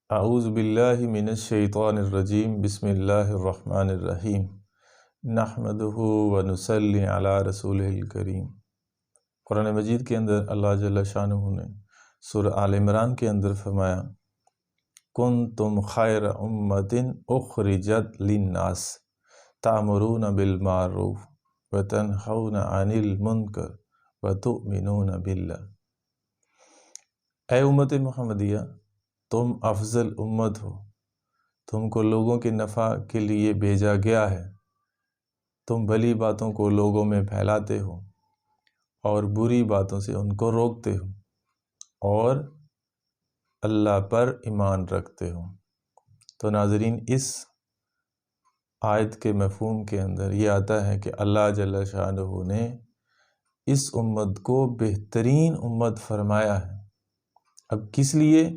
اعوذ باللہ من الشیطان الرجیم بسم اللہ الرحمن الرحیم نحمدہ ونصلی علی رسولہ الکریم۔ قرآن مجید کے اندر اللہ جل شانہ نے سورہ آل عمران کے اندر فرمایا کنتم خیر امۃ اخرجت للناس تأمرون بالمعروف وتنہون عن المنکر وتؤمنون باللہ۔ اے امت محمدیہ، تم افضل امت ہو، تم کو لوگوں کے نفع کے لیے بھیجا گیا ہے، تم بھلی باتوں کو لوگوں میں پھیلاتے ہو اور بری باتوں سے ان کو روکتے ہو اور اللہ پر ایمان رکھتے ہو۔ تو ناظرین، اس آیت کے مفہوم کے اندر یہ آتا ہے کہ اللہ جل شانہ نے اس امت کو بہترین امت فرمایا ہے۔ اب کس لیے؟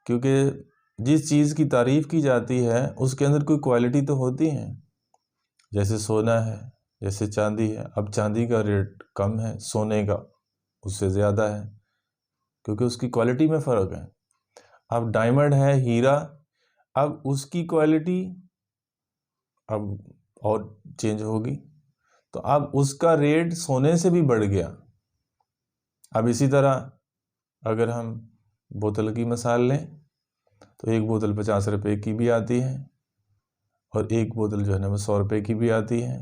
کیونکہ جس چیز کی تعریف کی جاتی ہے اس کے اندر کوئی کوالٹی تو ہوتی ہے، جیسے سونا ہے، جیسے چاندی ہے۔ اب چاندی کا ریٹ کم ہے، سونے کا اس سے زیادہ ہے، کیونکہ اس کی کوالٹی میں فرق ہے۔ اب ڈائمنڈ ہے، ہیرا، اب اس کی کوالٹی اب اور چینج ہوگی، تو اب اس کا ریٹ سونے سے بھی بڑھ گیا۔ اب اسی طرح اگر ہم بوتل کی مثال لیں تو ایک بوتل 50 روپے کی بھی آتی ہے اور ایک بوتل جو ہے نا وہ 100 روپے کی بھی آتی ہے،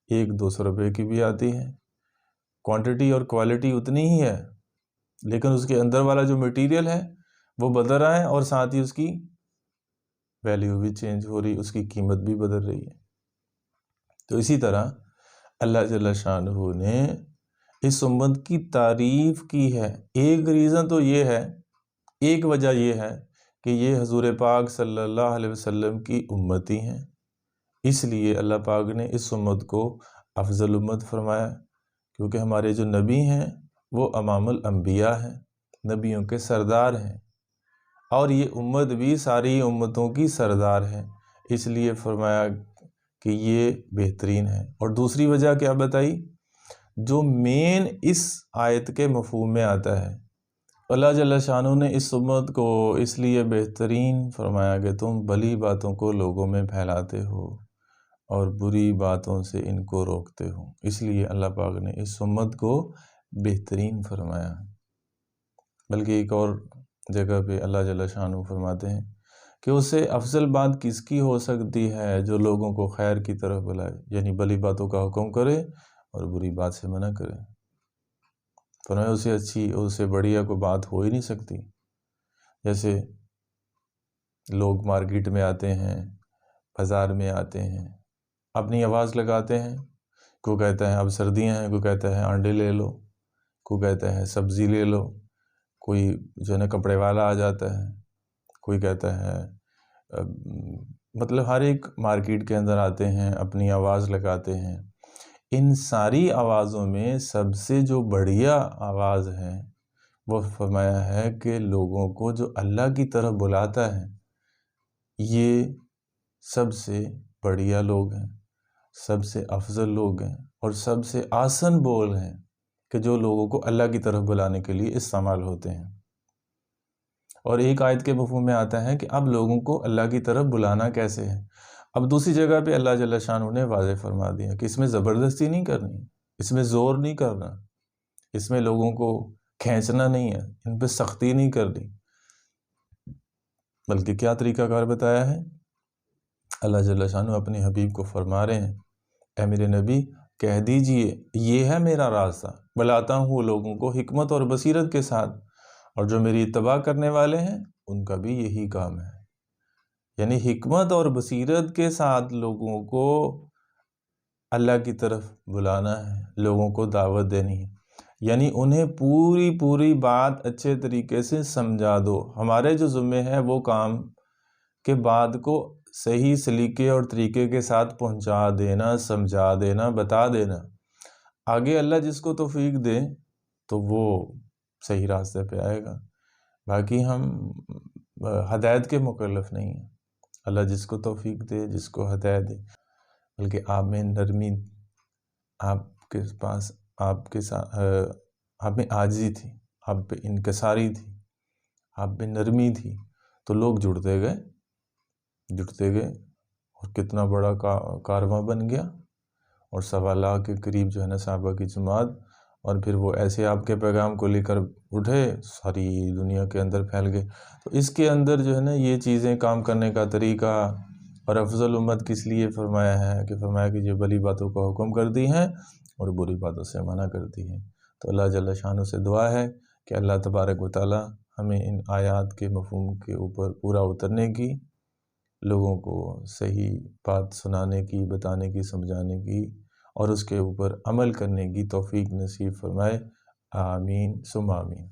ایک 200 روپے کی بھی آتی ہے۔ کوانٹٹی اور کوالٹی اتنی ہی ہے، لیکن اس کے اندر والا جو مٹیریل ہے وہ بدل رہا ہے اور ساتھ ہی اس کی ویلیو بھی چینج ہو رہی، اس کی قیمت بھی بدل رہی ہے۔ تو اسی طرح اللہ جل شانہ نے اس امت کی تعریف کی ہے۔ ایک ریزن تو یہ ہے، ایک وجہ یہ ہے کہ یہ حضور پاک صلی اللہ علیہ وسلم کی امتی ہیں، اس لیے اللہ پاک نے اس امت کو افضل امت فرمایا، کیونکہ ہمارے جو نبی ہیں وہ امام الانبیاء ہیں، نبیوں کے سردار ہیں، اور یہ امت بھی ساری امتوں کی سردار ہے، اس لیے فرمایا کہ یہ بہترین ہے۔ اور دوسری وجہ کیا بتائی؟ جو مین اس آیت کے مفہوم میں آتا ہے، اللہ جل شانہ نے اس امت کو اس لیے بہترین فرمایا کہ تم بھلی باتوں کو لوگوں میں پھیلاتے ہو اور بری باتوں سے ان کو روکتے ہو، اس لیے اللہ پاک نے اس امت کو بہترین فرمایا۔ بلکہ ایک اور جگہ پہ اللہ جل شانہ فرماتے ہیں کہ اس سے افضل بات کس کی ہو سکتی ہے جو لوگوں کو خیر کی طرف بلائے، یعنی بھلی باتوں کا حکم کرے اور بری بات سے منع کرے۔ فرمایا اس سے اچھی، اس سے بڑھیا کوئی بات ہو ہی نہیں سکتی۔ جیسے لوگ مارکیٹ میں آتے ہیں، بازار میں آتے ہیں، اپنی آواز لگاتے ہیں، کوئی کہتا ہے اب سردیاں ہیں، کوئی کہتا ہے انڈے لے لو، کوئی کہتا ہے سبزی لے لو، کوئی جو ہے نا کپڑے والا آ جاتا ہے، کوئی کہتا ہے مطلب ہر ایک مارکیٹ کے اندر آتے ہیں، اپنی آواز لگاتے ہیں۔ ان ساری آوازوں میں سب سے جو بڑھیا آواز ہے وہ فرمایا ہے کہ لوگوں کو جو اللہ کی طرف بلاتا ہے، یہ سب سے بڑھیا لوگ ہیں، سب سے افضل لوگ ہیں اور سب سے آسان بول ہیں کہ جو لوگوں کو اللہ کی طرف بلانے کے لیے استعمال ہوتے ہیں۔ اور ایک آیت کے مفہوم میں آتا ہے کہ اب لوگوں کو اللہ کی طرف بلانا کیسے ہے۔ اب دوسری جگہ پہ اللہ جل شانہ نے واضح فرما دیا کہ اس میں زبردستی نہیں کرنی، اس میں زور نہیں کرنا، اس میں لوگوں کو کھینچنا نہیں ہے، ان پہ سختی نہیں کرنی، بلکہ کیا طریقہ کار بتایا ہے؟ اللہ جل شانہ اپنے حبیب کو فرما رہے ہیں، اے میرے نبی کہہ دیجئے یہ ہے میرا راستہ، بلاتا ہوں لوگوں کو حکمت اور بصیرت کے ساتھ، اور جو میری اتباع کرنے والے ہیں ان کا بھی یہی کام ہے، یعنی حکمت اور بصیرت کے ساتھ لوگوں کو اللہ کی طرف بلانا ہے، لوگوں کو دعوت دینی ہے، یعنی انہیں پوری بات اچھے طریقے سے سمجھا دو۔ ہمارے جو ذمہ ہے وہ کام کے بعد کو صحیح سلیقے اور طریقے کے ساتھ پہنچا دینا، سمجھا دینا، بتا دینا۔ آگے اللہ جس کو توفیق دے تو وہ صحیح راستے پہ آئے گا، باقی ہم ہدایت کے مکلف نہیں ہیں۔ اللہ جس کو توفیق دے، جس کو ہدایت دے، بلکہ آپ میں نرمی، آپ کے پاس، آپ کے ساتھ آپ میں عاجزی تھی، آپ پہ انکساری تھی، آپ میں نرمی تھی، تو لوگ جڑتے گئے اور کتنا بڑا کارواں بن گیا، اور 1.25 کے قریب جو ہے نا صحابہ کی جماعت، اور پھر وہ ایسے آپ کے پیغام کو لے کر اٹھے، ساری دنیا کے اندر پھیل گئے۔ تو اس کے اندر جو ہے نا یہ چیزیں کام کرنے کا طریقہ، اور افضل امت کس لیے فرمایا ہے کہ فرمایا کہ جو بھلی باتوں کا حکم کرتی ہیں اور بری باتوں سے منع کرتی ہیں۔ تو اللہ جل شانہ سے دعا ہے کہ اللہ تبارک و تعالی ہمیں ان آیات کے مفہوم کے اوپر پورا اترنے کی، لوگوں کو صحیح بات سنانے کی، بتانے کی، سمجھانے کی، اور اس کے اوپر عمل کرنے کی توفیق نصیب فرمائے۔ آمین ثم آمین۔